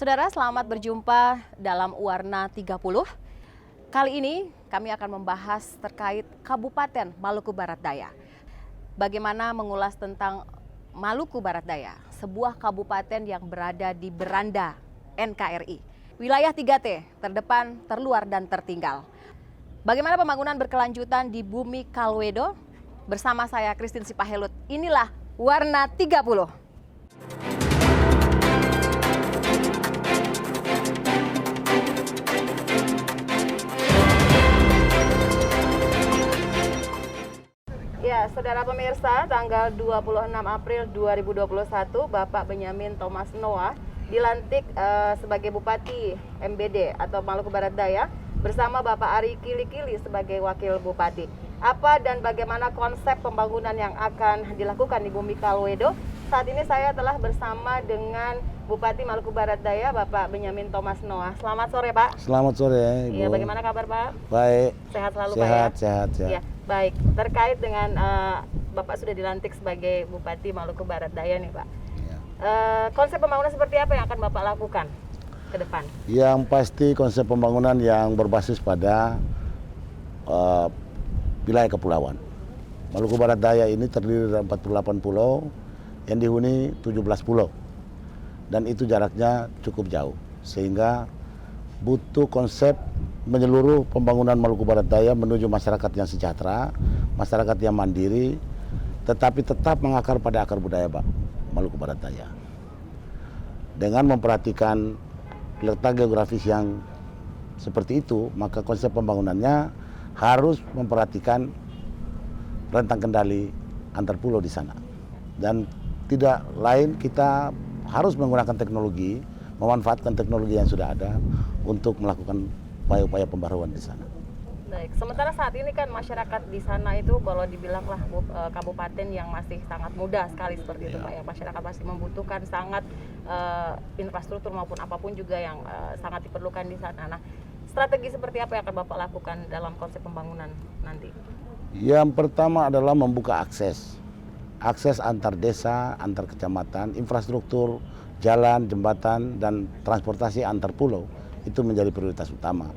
Saudara, selamat berjumpa dalam Warna 30. Kali ini kami akan membahas terkait Kabupaten Maluku Barat Daya. Bagaimana mengulas tentang Maluku Barat Daya, sebuah kabupaten yang berada di beranda NKRI. Wilayah 3T, terdepan, terluar, dan tertinggal. Bagaimana pembangunan berkelanjutan di Bumi Kalwedo? Bersama saya Christine Sipahelut, inilah Warna 30. Ya, saudara pemirsa, tanggal 26 April 2021, Bapak Benyamin Thomas Noah dilantik sebagai Bupati MBD atau Maluku Barat Daya bersama Bapak Ari Kili-Kili sebagai Wakil Bupati. Apa dan bagaimana konsep pembangunan yang akan dilakukan di Bumi Kalwedo? Saat ini saya telah bersama dengan Bupati Maluku Barat Daya, Bapak Benyamin Thomas Noah. Selamat sore, Pak. Selamat sore, Ibu. Iya, bagaimana kabar, Pak? Baik. Sehat selalu, sehat, Pak, ya? Sehat. Ya, baik. Terkait dengan Bapak sudah dilantik sebagai Bupati Maluku Barat Daya nih, Pak. Ya. Konsep pembangunan seperti apa yang akan Bapak lakukan ke depan? Yang pasti konsep pembangunan yang berbasis pada wilayah kepulauan. Maluku Barat Daya ini terdiri dari 48 pulau yang dihuni 17 pulau. Dan itu jaraknya cukup jauh. Sehingga butuh konsep menyeluruh pembangunan Maluku Barat Daya menuju masyarakat yang sejahtera, masyarakat yang mandiri, tetapi tetap mengakar pada akar budaya Maluku Barat Daya. Dengan memperhatikan letak geografis yang seperti itu, maka konsep pembangunannya harus memperhatikan rentang kendali antar pulau di sana. Dan tidak lain, kita harus menggunakan teknologi, memanfaatkan teknologi yang sudah ada untuk melakukan upaya-upaya pembaruan di sana. Baik, sementara saat ini kan masyarakat di sana itu kalau dibilanglah kabupaten yang masih sangat muda sekali seperti itu, Pak, ya. Masyarakat masih membutuhkan sangat infrastruktur maupun apapun juga yang sangat diperlukan di sana. Nah, strategi seperti apa yang akan Bapak lakukan dalam konsep pembangunan nanti? Yang pertama adalah membuka akses antar desa, antar kecamatan, infrastruktur, jalan, jembatan, dan transportasi antar pulau. Itu menjadi prioritas utama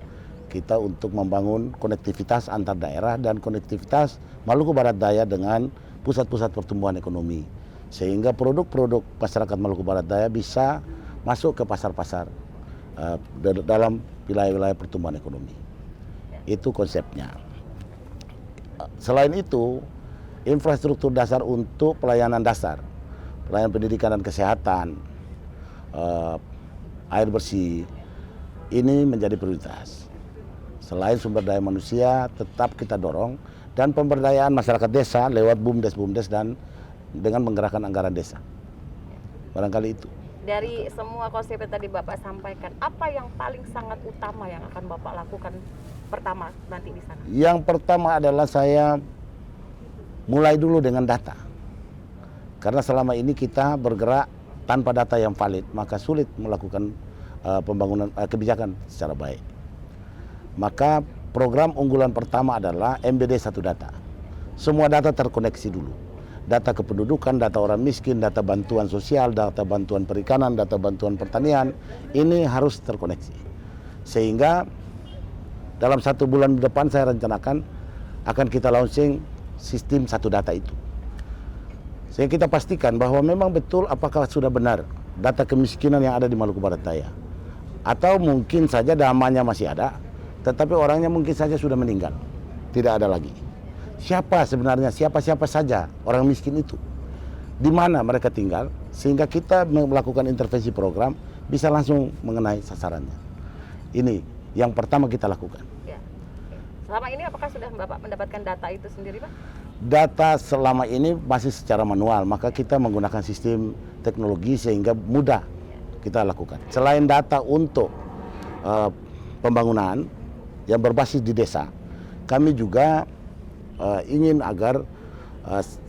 kita untuk membangun konektivitas antar daerah dan konektivitas Maluku Barat Daya dengan pusat-pusat pertumbuhan ekonomi. Sehingga produk-produk masyarakat Maluku Barat Daya bisa masuk ke pasar-pasar dalam wilayah-wilayah pertumbuhan ekonomi. Itu konsepnya. Selain itu, infrastruktur dasar untuk pelayanan dasar, pelayanan pendidikan dan kesehatan, air bersih, ini menjadi prioritas. Selain sumber daya manusia, tetap kita dorong, dan pemberdayaan masyarakat desa lewat BUMDes dan dengan menggerakkan anggaran desa. Barangkali itu. Dari semua konsep yang tadi Bapak sampaikan, apa yang paling sangat utama yang akan Bapak lakukan pertama nanti di sana? Yang pertama adalah saya mulai dulu dengan data. Karena selama ini kita bergerak tanpa data yang valid, maka sulit melakukan pembangunan kebijakan secara baik. Maka program unggulan pertama adalah MBD 1 data. Semua data terkoneksi dulu. Data kependudukan, data orang miskin, data bantuan sosial, data bantuan perikanan, data bantuan pertanian, ini harus terkoneksi. Sehingga dalam 1 bulan depan saya rencanakan akan kita launching sistem 1 data itu. Sehingga kita pastikan bahwa memang betul apakah sudah benar data kemiskinan yang ada di Maluku Barat Daya. Atau mungkin saja namanya masih ada, tetapi orangnya mungkin saja sudah meninggal. Tidak ada lagi. Siapa sebenarnya, siapa saja orang miskin itu. Di mana mereka tinggal, sehingga kita melakukan intervensi program bisa langsung mengenai sasarannya. Ini yang pertama kita lakukan. Ya. Selama ini apakah sudah Bapak mendapatkan data itu sendiri, Pak? Data selama ini masih secara manual, maka kita menggunakan sistem teknologi sehingga mudah kita lakukan. Selain data untuk pembangunan yang berbasis di desa, kami juga ingin agar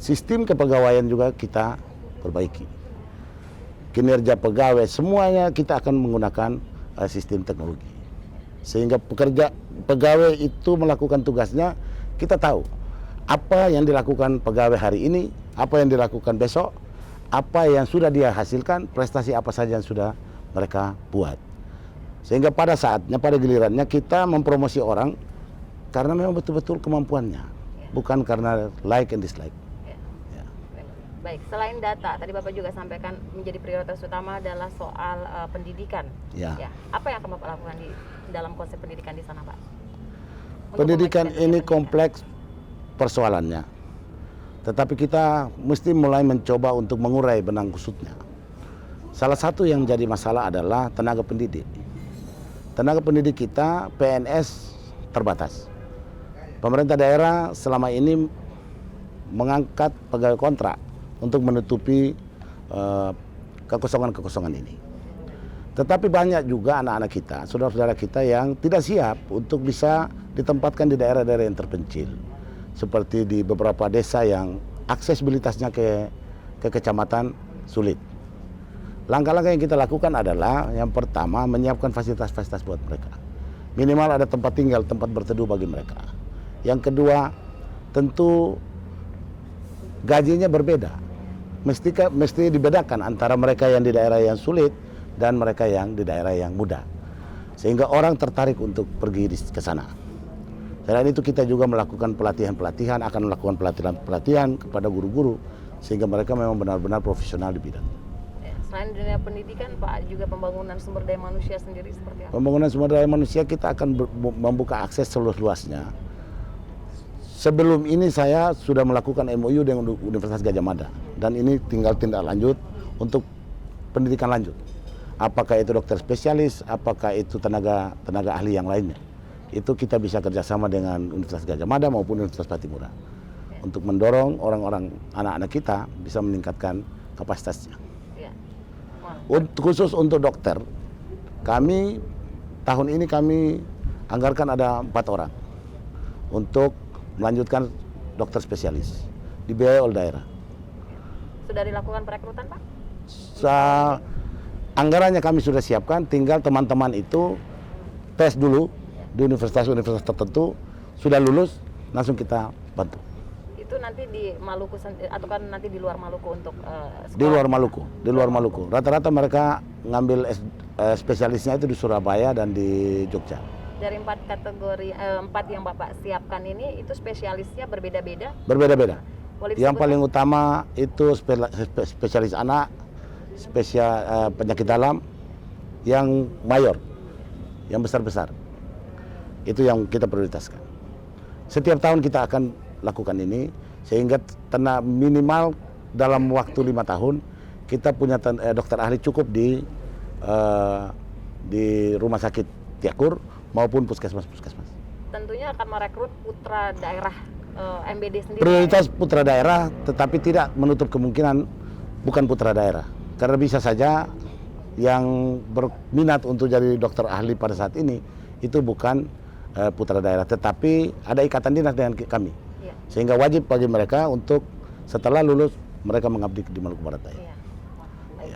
sistem kepegawaian juga kita perbaiki. Kinerja pegawai semuanya kita akan menggunakan sistem teknologi. Sehingga pegawai itu melakukan tugasnya, kita tahu apa yang dilakukan pegawai hari ini, apa yang dilakukan besok, apa yang sudah dia hasilkan, prestasi apa saja yang sudah mereka buat. Sehingga pada saatnya, pada gilirannya kita mempromosi orang karena memang betul-betul kemampuannya, bukan karena like and dislike. Baik, selain data, tadi Bapak juga sampaikan menjadi prioritas utama adalah soal pendidikan. Ya. Apa yang akan Bapak lakukan di dalam konsep pendidikan di sana, Pak? Pendidikan ini kompleks persoalannya, tetapi kita mesti mulai mencoba untuk mengurai benang kusutnya. Salah satu yang jadi masalah adalah tenaga pendidik. Tenaga pendidik kita, PNS, terbatas. Pemerintah daerah selama ini mengangkat pegawai kontrak untuk menutupi kekosongan-kekosongan ini. Tetapi banyak juga anak-anak kita, saudara-saudara kita yang tidak siap untuk bisa ditempatkan di daerah-daerah yang terpencil. Seperti di beberapa desa yang aksesibilitasnya ke kecamatan sulit. Langkah-langkah yang kita lakukan adalah yang pertama menyiapkan fasilitas-fasilitas buat mereka. Minimal ada tempat tinggal, tempat berteduh bagi mereka. Yang kedua, tentu gajinya berbeda. Mesti dibedakan antara mereka yang di daerah yang sulit dan mereka yang di daerah yang mudah. Sehingga orang tertarik untuk pergi ke sana. Selain itu kita juga melakukan pelatihan-pelatihan, akan melakukan pelatihan-pelatihan kepada guru-guru sehingga mereka memang benar-benar profesional di bidang. Selain dunia pendidikan, Pak, juga pembangunan sumber daya manusia sendiri seperti apa? Pembangunan sumber daya manusia kita akan membuka akses seluas-luasnya. Sebelum ini saya sudah melakukan MOU dengan Universitas Gadjah Mada dan ini tinggal tindak lanjut untuk pendidikan lanjut. Apakah itu dokter spesialis, apakah itu tenaga ahli yang lainnya. Itu kita bisa kerjasama dengan Universitas Gadjah Mada maupun Universitas Patimura untuk mendorong orang-orang anak-anak kita bisa meningkatkan kapasitasnya. Khusus untuk dokter, kami tahun ini kami anggarkan ada 4 orang untuk melanjutkan dokter spesialis dibiayai oleh daerah. Sudah dilakukan perekrutan, Pak? Anggarannya kami sudah siapkan, tinggal teman-teman itu tes dulu di universitas-universitas tertentu, sudah lulus langsung kita bantu. Itu nanti di Maluku atau kan nanti di luar Maluku untuk sekolah? Di luar Maluku. Rata-rata mereka ngambil spesialisnya itu di Surabaya dan di Jogja. Dari 4 kategori 4 yang Bapak siapkan ini, itu spesialisnya berbeda-beda? Berbeda-beda. Yang paling kan? utama itu spesialis anak, spesial penyakit dalam, yang mayor, yang besar-besar. Itu yang kita prioritaskan. Setiap tahun kita akan lakukan ini sehingga minimal dalam waktu 5 tahun kita punya dokter ahli cukup di rumah sakit Tiakur maupun puskesmas-puskesmas. Tentunya akan merekrut putra daerah MBD sendiri. Prioritas putra daerah, tetapi tidak menutup kemungkinan bukan putra daerah. Karena bisa saja yang berminat untuk jadi dokter ahli pada saat ini itu bukan putra daerah, tetapi ada ikatan dinas dengan kami. Ya. Sehingga wajib bagi mereka untuk setelah lulus mereka mengabdi di Maluku Barat Daya. Ya.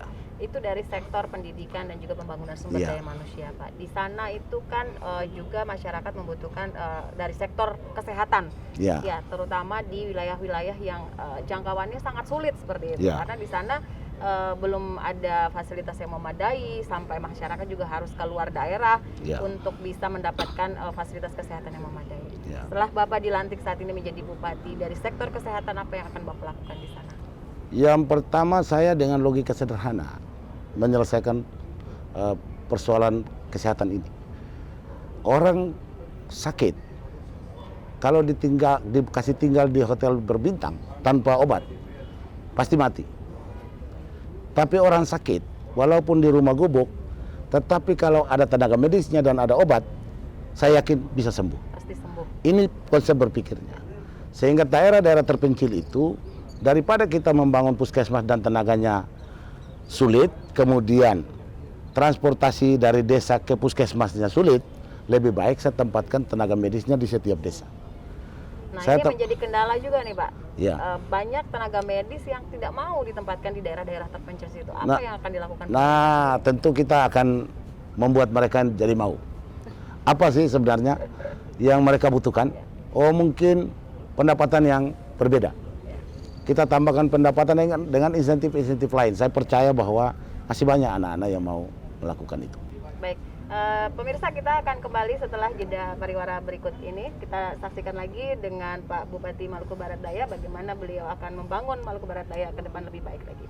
Ya. Itu dari sektor pendidikan dan juga pembangunan sumber daya manusia, Pak. Di sana itu kan juga masyarakat membutuhkan dari sektor kesehatan, ya, terutama di wilayah-wilayah yang jangkauannya sangat sulit seperti itu, karena di sana belum ada fasilitas yang memadai, sampai masyarakat juga harus keluar daerah untuk bisa mendapatkan fasilitas kesehatan yang memadai. Setelah Bapak dilantik saat ini menjadi bupati, dari sektor kesehatan apa yang akan Bapak lakukan di sana? Yang pertama, saya dengan logika sederhana menyelesaikan persoalan kesehatan ini. Orang sakit kalau dikasih tinggal di hotel berbintang tanpa obat pasti mati. Tapi orang sakit walaupun di rumah gubuk, tetapi kalau ada tenaga medisnya dan ada obat, saya yakin bisa sembuh. Pasti sembuh. Ini konsep berpikirnya. Sehingga daerah-daerah terpencil itu, daripada kita membangun puskesmas dan tenaganya sulit, kemudian transportasi dari desa ke puskesmasnya sulit, lebih baik saya tempatkan tenaga medisnya di setiap desa. Nah, ini menjadi kendala juga nih, Pak. Ya. Banyak tenaga medis yang tidak mau ditempatkan di daerah-daerah terpencil itu. Apa yang akan dilakukan? Nah, tentu kita akan membuat mereka jadi mau. Apa sih sebenarnya yang mereka butuhkan? Oh, mungkin pendapatan yang berbeda. Kita tambahkan pendapatan dengan insentif-insentif lain. Saya percaya bahwa masih banyak anak-anak yang mau melakukan itu. Baik, pemirsa, kita akan kembali setelah jeda pariwara berikut ini. Kita saksikan lagi dengan Pak Bupati Maluku Barat Daya bagaimana beliau akan membangun Maluku Barat Daya ke depan lebih baik lagi.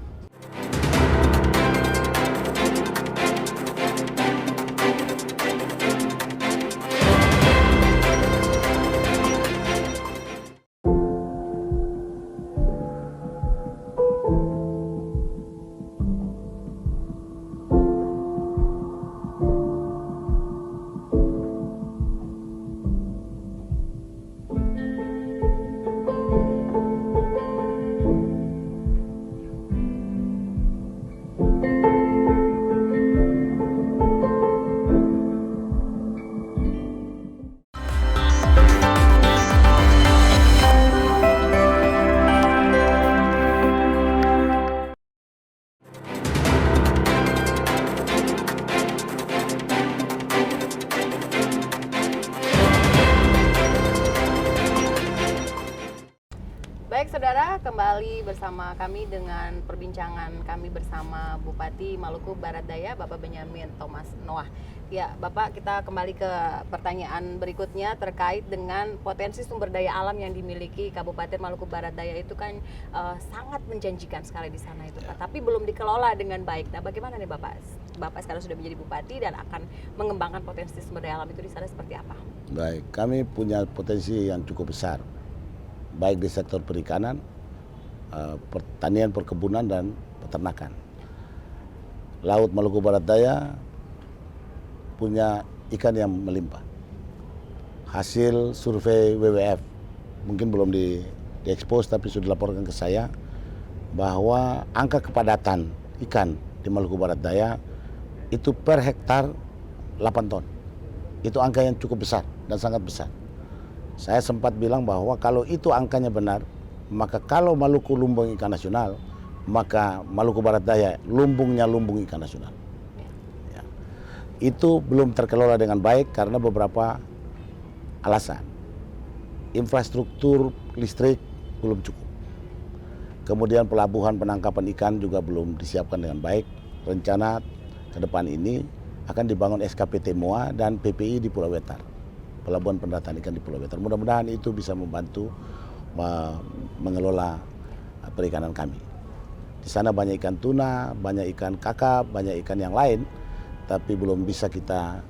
Baik saudara, kembali bersama kami dengan perbincangan kami bersama Bupati Maluku Barat Daya, Bapak Benyamin Thomas Noah. Ya Bapak, kita kembali ke pertanyaan berikutnya terkait dengan potensi sumber daya alam yang dimiliki Kabupaten Maluku Barat Daya itu kan sangat menjanjikan sekali di sana itu Pak, tapi belum dikelola dengan baik. Nah bagaimana nih Bapak? Bapak sekarang sudah menjadi Bupati dan akan mengembangkan potensi sumber daya alam itu di sana seperti apa? Baik, kami punya potensi yang cukup besar, baik di sektor perikanan, pertanian, perkebunan, dan peternakan. Laut Maluku Barat Daya punya ikan yang melimpah. Hasil survei WWF, mungkin belum diekspos tapi sudah dilaporkan ke saya, bahwa angka kepadatan ikan di Maluku Barat Daya itu per hektar 8 ton. Itu angka yang cukup besar dan sangat besar. Saya sempat bilang bahwa kalau itu angkanya benar, maka kalau Maluku lumbung ikan nasional, maka Maluku Barat Daya lumbungnya lumbung ikan nasional. Ya. Itu belum terkelola dengan baik karena beberapa alasan. Infrastruktur listrik belum cukup. Kemudian pelabuhan penangkapan ikan juga belum disiapkan dengan baik. Rencana ke depan ini akan dibangun SKPT MOA dan PPI di Pulau Wetar. Pelabuhan pendataan ikan di Pulau Wetar. Mudah-mudahan itu bisa membantu mengelola perikanan kami. Di sana banyak ikan tuna, banyak ikan kakap, banyak ikan yang lain, tapi belum bisa kita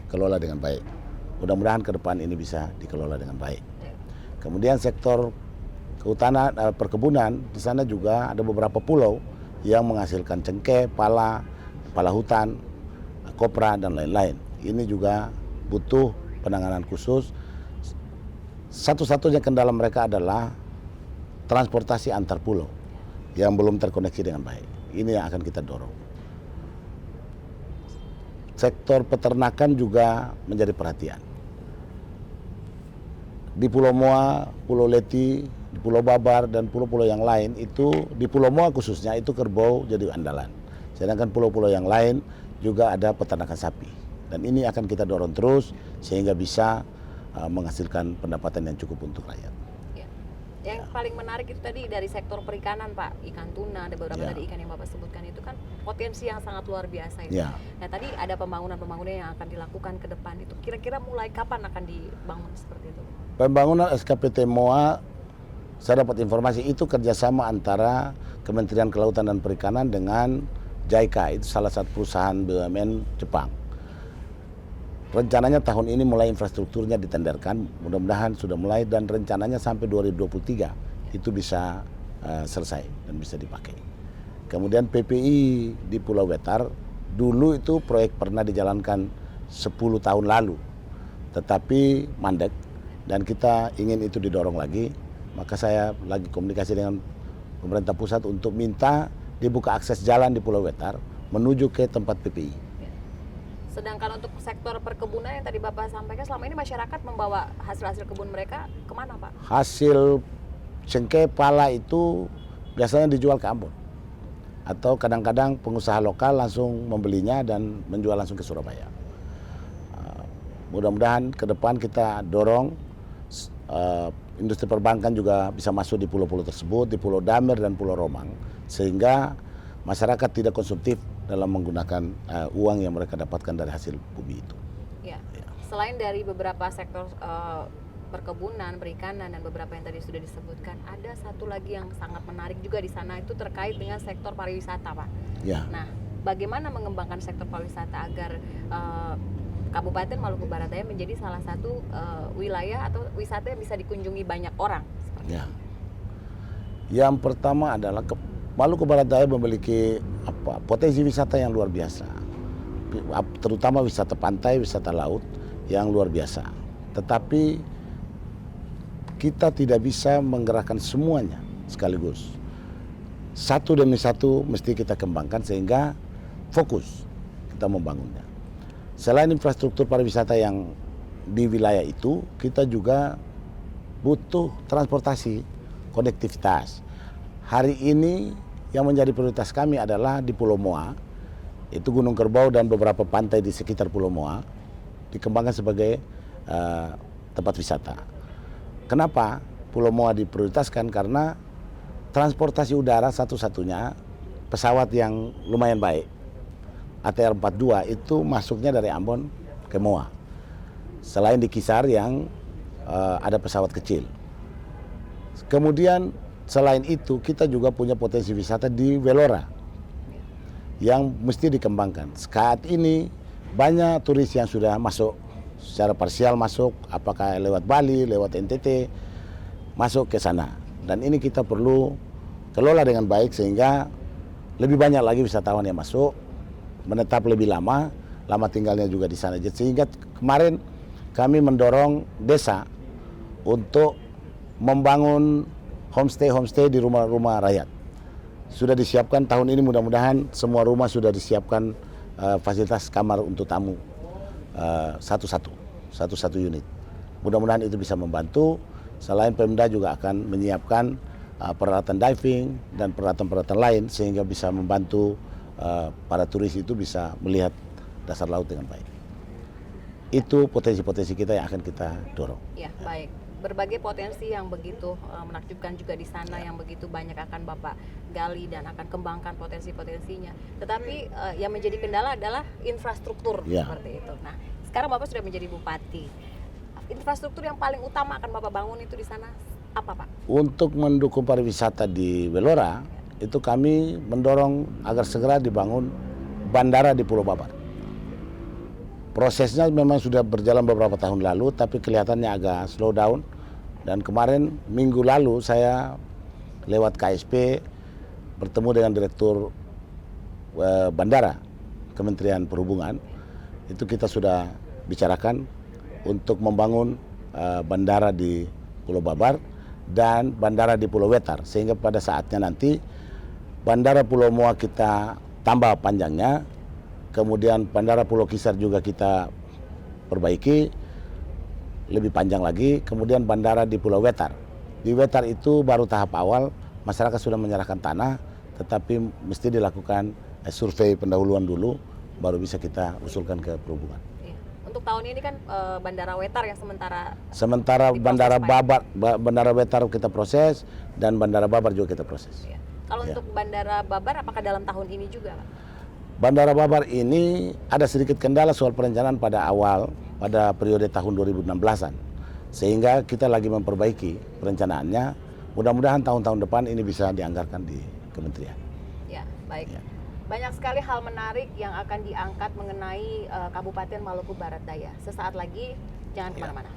kelola dengan baik. Mudah-mudahan ke depan ini bisa dikelola dengan baik. Kemudian sektor kehutanan, perkebunan, di sana juga ada beberapa pulau yang menghasilkan cengkeh, pala hutan, kopra, dan lain-lain. Ini juga butuh penanganan khusus. Satu-satunya kendala mereka adalah transportasi antar pulau yang belum terkoneksi dengan baik. Ini yang akan kita dorong. Sektor peternakan juga menjadi perhatian. Di Pulau Moa, Pulau Leti, di Pulau Babar, dan pulau-pulau yang lain itu, di Pulau Moa khususnya itu kerbau jadi andalan. Sedangkan pulau-pulau yang lain juga ada peternakan sapi. Dan ini akan kita dorong terus sehingga bisa menghasilkan pendapatan yang cukup untuk rakyat. Ya. Yang paling menarik itu tadi dari sektor perikanan Pak, ikan tuna, ada beberapa tadi ikan yang Bapak sebutkan itu kan potensi yang sangat luar biasa itu. Nah tadi ada pembangunan-pembangunan yang akan dilakukan ke depan itu, kira-kira mulai kapan akan dibangun seperti itu? Pembangunan SKPT MOA, saya dapat informasi itu kerjasama antara Kementerian Kelautan dan Perikanan dengan JICA, itu salah satu perusahaan BUMN Jepang. Rencananya tahun ini mulai infrastrukturnya ditenderkan, mudah-mudahan sudah mulai, dan rencananya sampai 2023 itu bisa selesai dan bisa dipakai. Kemudian PPI di Pulau Wetar, dulu itu proyek pernah dijalankan 10 tahun lalu, tetapi mandek dan kita ingin itu didorong lagi. Maka saya lagi komunikasi dengan pemerintah pusat untuk minta dibuka akses jalan di Pulau Wetar menuju ke tempat PPI. Sedangkan untuk sektor perkebunan yang tadi Bapak sampaikan, selama ini masyarakat membawa hasil-hasil kebun mereka kemana Pak? Hasil cengkeh, pala itu biasanya dijual ke Ambon. Atau kadang-kadang pengusaha lokal langsung membelinya dan menjual langsung ke Surabaya. Mudah-mudahan ke depan kita dorong industri perbankan juga bisa masuk di pulau-pulau tersebut, di Pulau Damer dan Pulau Romang. Sehingga masyarakat tidak konsumtif dalam menggunakan uang yang mereka dapatkan dari hasil bumi itu. Ya. Selain dari beberapa sektor perkebunan, perikanan, dan beberapa yang tadi sudah disebutkan, ada satu lagi yang sangat menarik juga di sana, itu terkait dengan sektor pariwisata, Pak. Ya. Nah, bagaimana mengembangkan sektor pariwisata agar Kabupaten Maluku Barat Daya menjadi salah satu wilayah atau wisata yang bisa dikunjungi banyak orang? Ya. Yang pertama adalah Maluku Barat Daya memiliki potensi wisata yang luar biasa, terutama wisata pantai, wisata laut yang luar biasa. Tetapi kita tidak bisa menggerakkan semuanya sekaligus. Satu demi satu mesti kita kembangkan sehingga fokus kita membangunnya. Selain infrastruktur pariwisata yang di wilayah itu, kita juga butuh transportasi, konektivitas. Hari ini yang menjadi prioritas kami adalah di Pulau Moa, itu Gunung Kerbau dan beberapa pantai di sekitar Pulau Moa, dikembangkan sebagai tempat wisata. Kenapa Pulau Moa diprioritaskan? Karena transportasi udara satu-satunya pesawat yang lumayan baik, ATR-42 itu masuknya dari Ambon ke Moa. Selain di Kisar yang ada pesawat kecil. Kemudian selain itu kita juga punya potensi wisata di Velora yang mesti dikembangkan. Saat ini banyak turis yang sudah masuk secara parsial masuk, apakah lewat Bali, lewat NTT, masuk ke sana. Dan ini kita perlu kelola dengan baik sehingga lebih banyak lagi wisatawan yang masuk, menetap lebih lama tinggalnya juga di sana. Sehingga kemarin kami mendorong desa untuk membangun homestay di rumah-rumah rakyat. Sudah disiapkan tahun ini, mudah-mudahan semua rumah sudah disiapkan fasilitas kamar untuk tamu. Satu unit. Mudah-mudahan itu bisa membantu. Selain Pemda juga akan menyiapkan peralatan diving dan peralatan-peralatan lain sehingga bisa membantu para turis itu bisa melihat dasar laut dengan baik. Itu potensi-potensi kita yang akan kita dorong. Ya, baik. Berbagai potensi yang begitu menakjubkan juga di sana, yang begitu banyak akan Bapak gali dan akan kembangkan potensi-potensinya. Tetapi yang menjadi kendala adalah infrastruktur seperti itu. Nah, sekarang Bapak sudah menjadi bupati. Infrastruktur yang paling utama akan Bapak bangun itu di sana apa, Pak? Untuk mendukung pariwisata di Velora, itu kami mendorong agar segera dibangun bandara di Pulau Babar. Prosesnya memang sudah berjalan beberapa tahun lalu, tapi kelihatannya agak slow down. Dan kemarin minggu lalu saya lewat KSP bertemu dengan Direktur Bandara Kementerian Perhubungan. Itu kita sudah bicarakan untuk membangun bandara di Pulau Babar dan bandara di Pulau Wetar. Sehingga pada saatnya nanti bandara Pulau Moa kita tambah panjangnya. Kemudian bandara Pulau Kisar juga kita perbaiki lebih panjang lagi. Kemudian bandara di Pulau Wetar. Di Wetar itu baru tahap awal, masyarakat sudah menyerahkan tanah, tetapi mesti dilakukan survei pendahuluan dulu, baru bisa kita usulkan ke perhubungan. Untuk tahun ini kan bandara Wetar yang sementara bandara Wetar kita proses dan bandara Babar juga kita proses. Ya. Kalau untuk bandara Babar apakah dalam tahun ini juga, Pak? Bandara Babar ini ada sedikit kendala soal perencanaan pada periode tahun 2016-an. Sehingga kita lagi memperbaiki perencanaannya. Mudah-mudahan tahun-tahun depan ini bisa dianggarkan di kementerian. Ya, baik. Ya. Banyak sekali hal menarik yang akan diangkat mengenai Kabupaten Maluku Barat Daya. Sesaat lagi, jangan kemana-mana.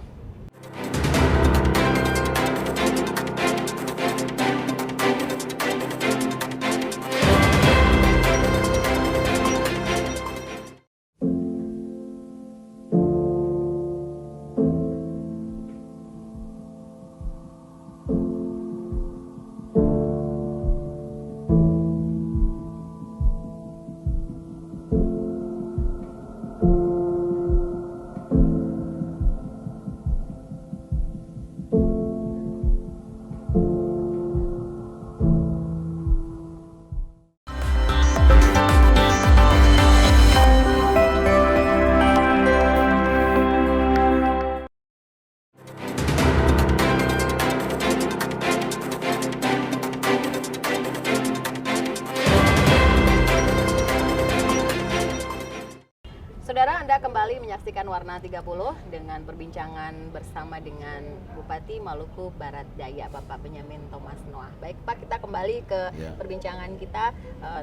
Anda kembali menyaksikan Warna 30 dengan perbincangan bersama dengan Bupati Maluku Barat Daya, Bapak Benyamin Thomas Noah. Baik Pak, kita kembali ke perbincangan kita.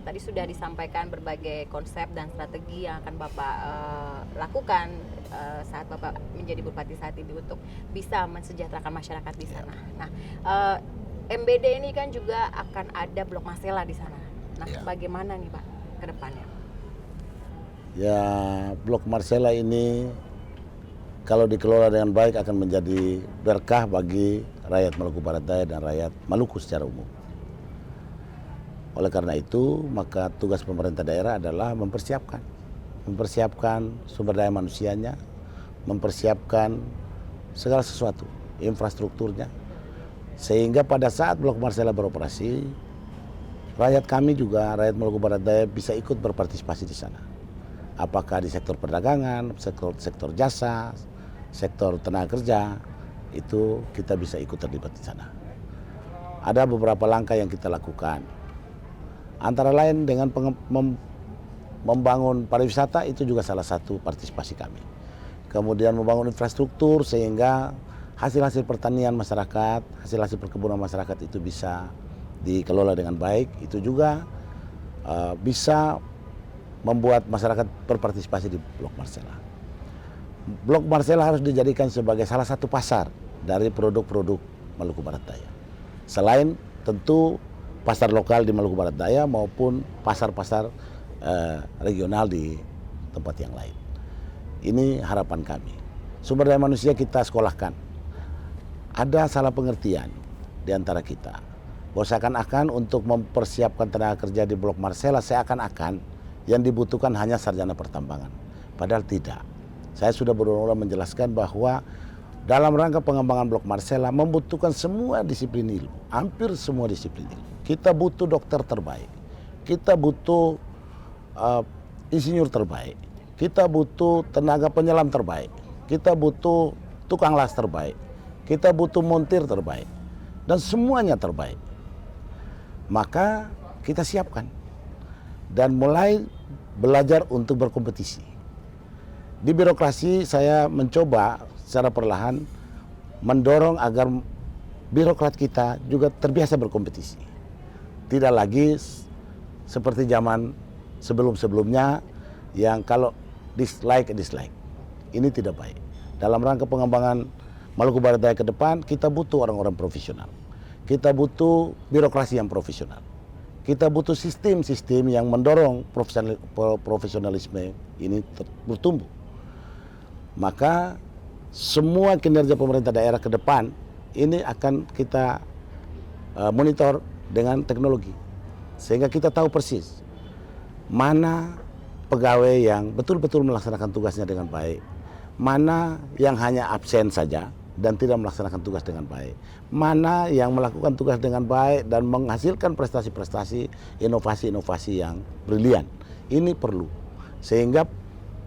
Tadi sudah disampaikan berbagai konsep dan strategi yang akan Bapak lakukan saat Bapak menjadi Bupati saat ini untuk bisa mensejahterakan masyarakat di sana. Nah, MBD ini kan juga akan ada blok Masela di sana. Nah, bagaimana nih Pak ke depannya? Ya, Blok Masela ini kalau dikelola dengan baik akan menjadi berkah bagi rakyat Maluku Barat Daya dan rakyat Maluku secara umum. Oleh karena itu, maka tugas pemerintah daerah adalah mempersiapkan sumber daya manusianya, mempersiapkan segala sesuatu, infrastrukturnya, sehingga pada saat Blok Masela beroperasi, rakyat kami juga, rakyat Maluku Barat Daya bisa ikut berpartisipasi di sana. Apakah di sektor perdagangan, sektor jasa, sektor tenaga kerja, itu kita bisa ikut terlibat di sana. Ada beberapa langkah yang kita lakukan. Antara lain dengan membangun pariwisata, itu juga salah satu partisipasi kami. Kemudian membangun infrastruktur sehingga hasil-hasil pertanian masyarakat, hasil-hasil perkebunan masyarakat itu bisa dikelola dengan baik. Itu juga bisa membuat masyarakat berpartisipasi di Blok Masela. Blok Masela harus dijadikan sebagai salah satu pasar dari produk-produk Maluku Barat Daya. Selain tentu pasar lokal di Maluku Barat Daya maupun pasar-pasar regional di tempat yang lain. Ini harapan kami. Sumber daya manusia kita sekolahkan. Ada salah pengertian di antara kita. Bahwa seakan-akan untuk mempersiapkan tenaga kerja di Blok Masela seakan-akan yang dibutuhkan hanya sarjana pertambangan. Padahal tidak. Saya sudah berulang-ulang menjelaskan bahwa dalam rangka pengembangan Blok Masela membutuhkan semua disiplin ilmu. Hampir semua disiplin ilmu. Kita butuh dokter terbaik. Kita butuh insinyur terbaik. Kita butuh tenaga penyelam terbaik. Kita butuh tukang las terbaik. Kita butuh montir terbaik. Dan semuanya terbaik. Maka kita siapkan. Dan mulai belajar untuk berkompetisi. Di birokrasi saya mencoba secara perlahan mendorong agar birokrat kita juga terbiasa berkompetisi. Tidak lagi seperti zaman sebelum-sebelumnya yang kalau dislike. Ini tidak baik. Dalam rangka pengembangan Maluku Barat Daya ke depan, kita butuh orang-orang profesional. Kita butuh birokrasi yang profesional. Kita butuh sistem-sistem yang mendorong profesionalisme ini bertumbuh. Maka semua kinerja pemerintah daerah ke depan ini akan kita monitor dengan teknologi. Sehingga kita tahu persis mana pegawai yang betul-betul melaksanakan tugasnya dengan baik. Mana yang hanya absen saja dan tidak melaksanakan tugas dengan baik. Mana yang melakukan tugas dengan baik dan menghasilkan prestasi-prestasi, inovasi-inovasi yang brilian. Ini perlu. Sehingga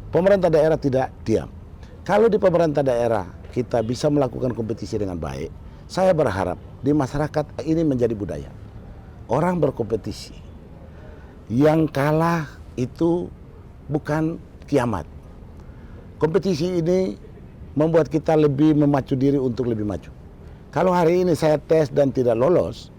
pemerintah daerah tidak diam. Kalau di pemerintah daerah kita bisa melakukan kompetisi dengan baik, saya berharap di masyarakat ini menjadi budaya. Orang berkompetisi. Yang kalah itu bukan kiamat. Kompetisi ini membuat kita lebih memacu diri untuk lebih maju. Kalau hari ini saya tes dan tidak lolos,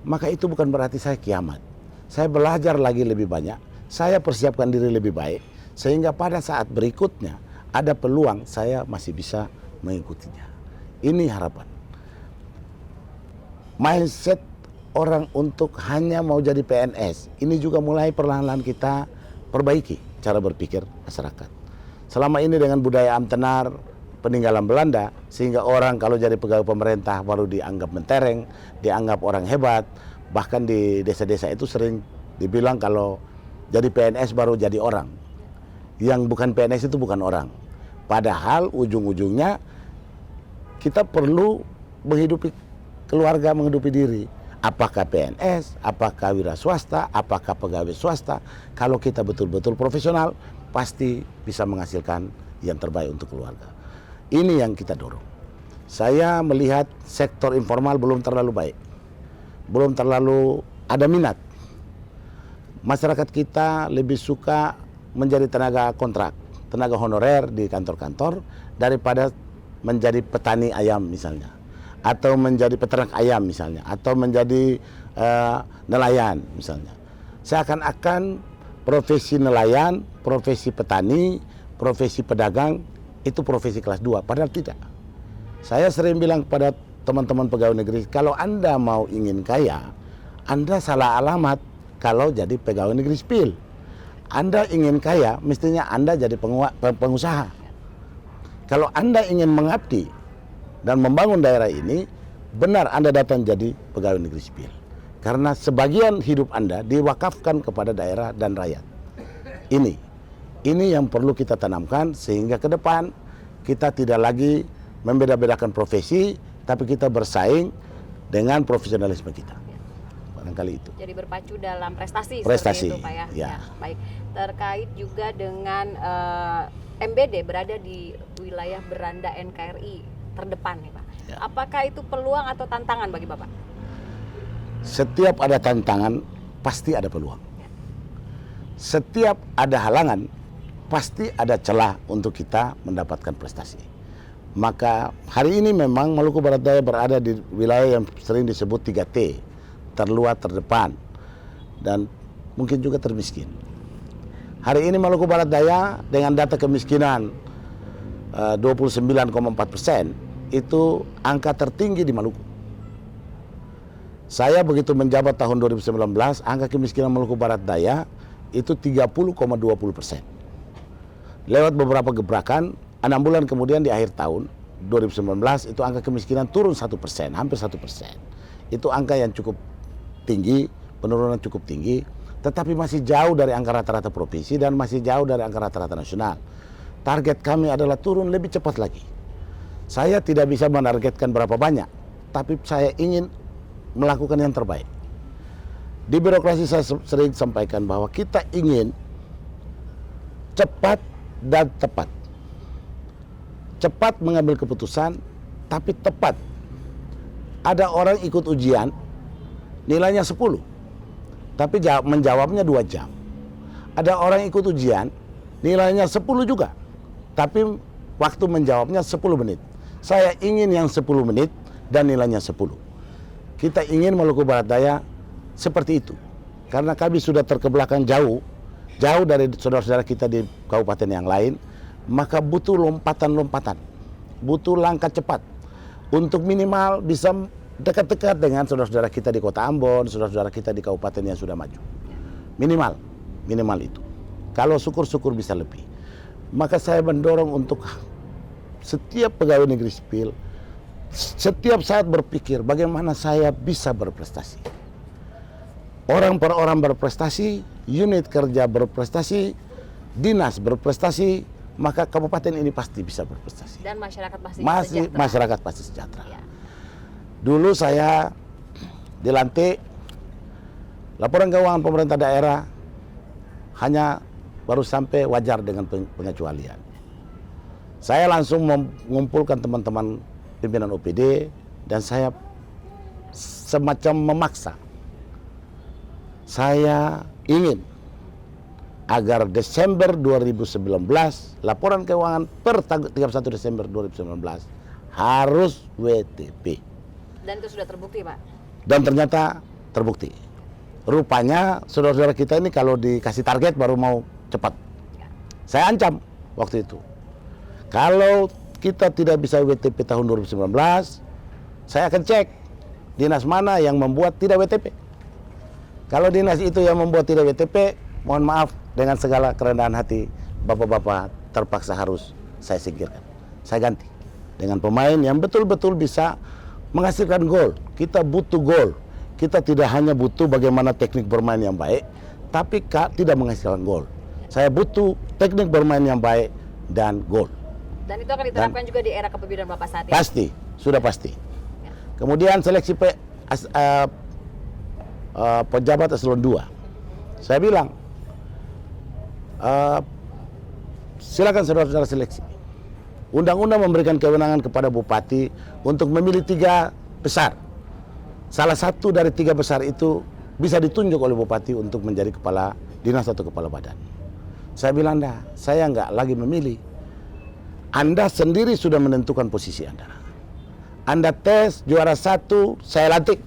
maka itu bukan berarti saya kiamat. Saya belajar lagi lebih banyak, saya persiapkan diri lebih baik, sehingga pada saat berikutnya ada peluang saya masih bisa mengikutinya. Ini harapan. Mindset orang untuk hanya mau jadi PNS, ini juga mulai perlahan-lahan kita perbaiki cara berpikir masyarakat. Selama ini dengan budaya amtenar, peninggalan Belanda, sehingga orang kalau jadi pegawai pemerintah baru dianggap mentereng, dianggap orang hebat. Bahkan di desa-desa itu sering dibilang kalau jadi PNS baru jadi orang. Yang bukan PNS itu bukan orang. Padahal ujung-ujungnya kita perlu menghidupi keluarga, menghidupi diri. Apakah PNS, apakah wira swasta, apakah pegawai swasta. Kalau kita betul-betul profesional, pasti bisa menghasilkan yang terbaik untuk keluarga. Ini yang kita dorong. Saya melihat sektor informal belum terlalu baik. Belum terlalu ada minat. Masyarakat kita lebih suka menjadi tenaga kontrak. tenaga honorer di kantor-kantor daripada menjadi petani ayam misalnya, atau menjadi peternak ayam misalnya, atau menjadi nelayan misalnya. Seakan-akan profesi nelayan, profesi petani, profesi pedagang itu profesi kelas 2, padahal tidak. Saya sering bilang kepada teman-teman pegawai negeri, kalau Anda mau ingin kaya, Anda salah alamat kalau jadi pegawai negeri sipil. Anda ingin kaya, mestinya Anda jadi pengusaha. Kalau Anda ingin mengabdi dan membangun daerah ini, benar Anda datang jadi pegawai negeri sipil. Karena sebagian hidup Anda diwakafkan kepada daerah dan rakyat. Ini yang perlu kita tanamkan sehingga ke depan kita tidak lagi membeda-bedakan profesi, tapi kita bersaing dengan profesionalisme kita. Barangkali itu. Jadi berpacu dalam prestasi. Prestasi, seperti itu Pak ya. ya. Baik. Terkait juga dengan MBD berada di wilayah beranda NKRI terdepan nih Pak. Ya. Apakah itu peluang atau tantangan bagi Bapak? Setiap ada tantangan, pasti ada peluang. Setiap ada halangan, pasti ada celah untuk kita mendapatkan prestasi. Maka hari ini memang Maluku Barat Daya berada di wilayah yang sering disebut 3T, terluar, terdepan, dan mungkin juga termiskin. Hari ini Maluku Barat Daya dengan data kemiskinan 29,4%, itu angka tertinggi di Maluku. Saya begitu menjabat tahun 2019, angka kemiskinan Maluku Barat Daya itu 30,20%. Lewat beberapa gebrakan, 6 bulan kemudian di akhir tahun 2019 itu angka kemiskinan turun 1%, hampir 1%. Itu angka yang cukup tinggi, penurunan cukup tinggi, tetapi masih jauh dari angka rata-rata provinsi dan masih jauh dari angka rata-rata nasional. Target kami adalah turun lebih cepat lagi. Saya tidak bisa menargetkan berapa banyak, tapi saya ingin melakukan yang terbaik. Di birokrasi saya sering sampaikan bahwa kita ingin cepat dan tepat. Cepat mengambil keputusan, tapi tepat. Ada orang ikut ujian, nilainya 10, tapi menjawabnya 2 jam. Ada orang ikut ujian, nilainya 10 juga, tapi waktu menjawabnya 10 menit. Saya ingin yang 10 menit dan nilainya 10. Kita ingin Maluku Barat Daya seperti itu. Karena kami sudah terkebelakang jauh dari saudara-saudara kita di kabupaten yang lain, maka butuh lompatan-lompatan, butuh langkah cepat untuk minimal bisa dekat-dekat dengan saudara-saudara kita di Kota Ambon, saudara-saudara kita di kabupaten yang sudah maju. Minimal itu. Kalau syukur-syukur bisa lebih. Maka saya mendorong untuk setiap pegawai negeri sipil setiap saat berpikir bagaimana saya bisa berprestasi. Orang per orang berprestasi, unit kerja berprestasi, dinas berprestasi, maka kabupaten ini pasti bisa berprestasi. Dan masyarakat pasti sejahtera. Masyarakat pasti sejahtera. Ya. Dulu saya dilantik, laporan keuangan pemerintah daerah hanya baru sampai wajar dengan pengecualian. Saya langsung mengumpulkan teman-teman pimpinan OPD dan saya semacam memaksa. Saya ingin agar Desember 2019, laporan keuangan per 31 Desember 2019 harus WTP. Dan itu sudah terbukti, Pak? Dan ternyata terbukti. Rupanya saudara-saudara kita ini kalau dikasih target baru mau cepat. Ya. Saya ancam waktu itu. Kalau kita tidak bisa WTP tahun 2019, saya akan cek dinas mana yang membuat tidak WTP. Kalau dinas itu yang membuat tidak WTP, mohon maaf dengan segala kerendahan hati, bapak-bapak terpaksa harus saya singkirkan. Saya ganti dengan pemain yang betul-betul bisa menghasilkan gol. Kita butuh gol. Kita tidak hanya butuh bagaimana teknik bermain yang baik, tapi tidak menghasilkan gol. Saya butuh teknik bermain yang baik dan gol. Dan itu akan diterapkan juga di era kepemimpinan Bapak saat ini? Pasti, sudah pasti. Ya. Kemudian seleksi pejabat eselon 2. Saya bilang, silakan saudara-saudara seleksi. Undang-undang memberikan kewenangan kepada bupati untuk memilih 3 besar. Salah satu dari 3 besar itu bisa ditunjuk oleh bupati untuk menjadi kepala dinas atau kepala badan. Saya bilang, enggak, saya nggak lagi memilih. Anda sendiri sudah menentukan posisi Anda. Anda tes juara 1, saya lantik.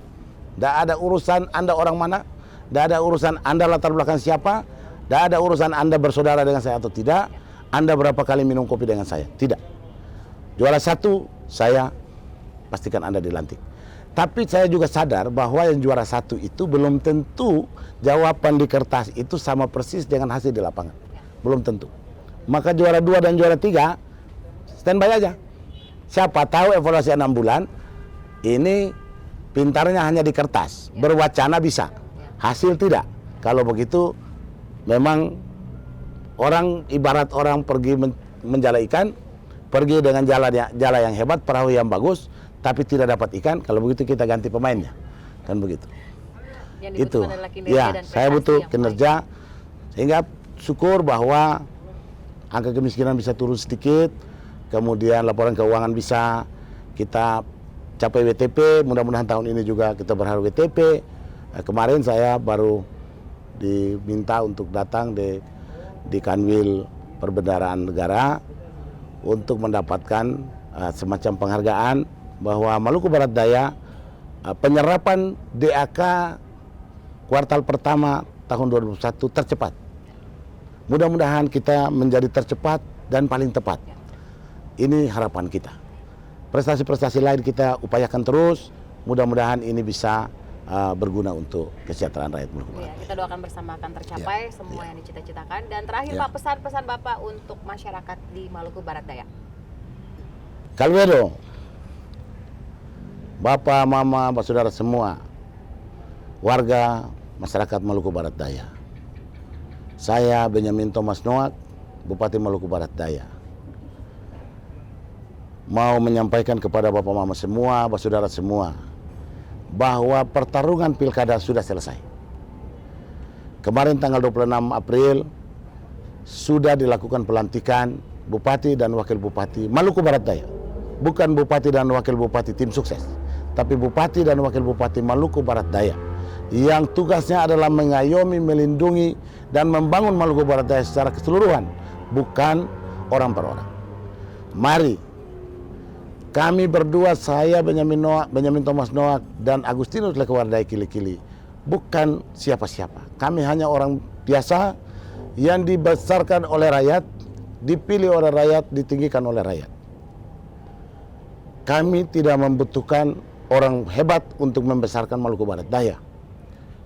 Tidak ada urusan Anda orang mana, tidak ada urusan Anda latar belakang siapa, tidak ada urusan Anda bersaudara dengan saya atau tidak, Anda berapa kali minum kopi dengan saya, tidak. Juara 1, saya pastikan Anda dilantik. Tapi saya juga sadar bahwa yang juara 1 itu belum tentu jawaban di kertas itu sama persis dengan hasil di lapangan. Belum tentu. Maka juara 2 dan juara 3, standby aja. Siapa tahu evaluasi 6 bulan, ini pintarnya hanya di kertas. Berwacana bisa, hasil tidak. Kalau begitu, memang orang ibarat orang pergi menjala ikan, pergi dengan jala yang hebat, perahu yang bagus, tapi tidak dapat ikan. Kalau begitu kita ganti pemainnya, kan begitu. Itu, ya, dan saya butuh kinerja, sehingga syukur bahwa angka kemiskinan bisa turun sedikit, kemudian laporan keuangan bisa kita capai WTP. Mudah-mudahan tahun ini juga kita berharap WTP. Kemarin saya baru diminta untuk datang di Kanwil Perbendaharaan Negara untuk mendapatkan semacam penghargaan bahwa Maluku Barat Daya penyerapan DAK kuartal pertama tahun 2021 tercepat. Mudah-mudahan kita menjadi tercepat dan paling tepat. Ini harapan kita. Prestasi-prestasi lain kita upayakan terus. Mudah-mudahan ini bisa berguna untuk kesejahteraan rakyat Maluku Barat. Kita doakan bersama akan tercapai semua yang dicita-citakan. Dan terakhir Pak, pesan-pesan Bapak untuk masyarakat di Maluku Barat Daya. Kalwedo, Bapak, Mama, Bapak, Saudara semua, warga masyarakat Maluku Barat Daya. Saya Benyamin Thomas Noak, Bupati Maluku Barat Daya. Mau menyampaikan kepada Bapak, Mama semua, Bapak, Saudara semua, bahwa pertarungan pilkada sudah selesai. Kemarin tanggal 26 April sudah dilakukan pelantikan Bupati dan Wakil Bupati Maluku Barat Daya. Bukan Bupati dan Wakil Bupati tim sukses, tapi Bupati dan Wakil Bupati Maluku Barat Daya yang tugasnya adalah mengayomi, melindungi, dan membangun Maluku Barat Daya secara keseluruhan, bukan orang per orang. Mari kami berdua, saya Benyamin Thomas Noak dan Agustinus Lekewardai Kili-Kili, bukan siapa-siapa. Kami hanya orang biasa yang dibesarkan oleh rakyat, dipilih oleh rakyat, ditinggikan oleh rakyat. Kami tidak membutuhkan orang hebat untuk membesarkan Maluku Barat Daya.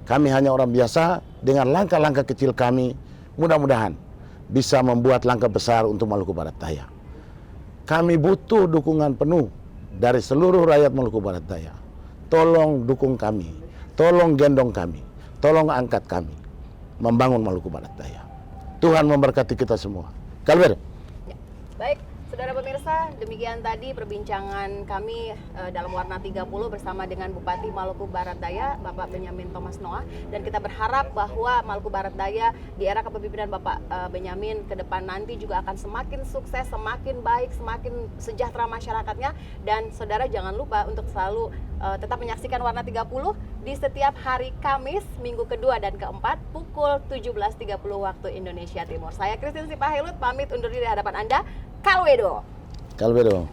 Kami hanya orang biasa dengan langkah-langkah kecil kami, mudah-mudahan bisa membuat langkah besar untuk Maluku Barat Daya. Kami butuh dukungan penuh dari seluruh rakyat Maluku Barat Daya. Tolong dukung kami, tolong gendong kami, tolong angkat kami membangun Maluku Barat Daya. Tuhan memberkati kita semua. Kalber. Ya. Baik, saudara pemirsa, demikian tadi perbincangan kami dalam Warna 30 bersama dengan Bupati Maluku Barat Daya, Bapak Benyamin Thomas Noak, dan kita berharap bahwa Maluku Barat Daya di era kepemimpinan Bapak Benyamin ke depan nanti juga akan semakin sukses, semakin baik, semakin sejahtera masyarakatnya. Dan saudara jangan lupa untuk selalu tetap menyaksikan Warna 30 di setiap hari Kamis, minggu kedua dan keempat pukul 17.30 waktu Indonesia Timur. Saya Christine Sipahelut pamit undur diri di hadapan Anda. Kalwedo. Kalwedo.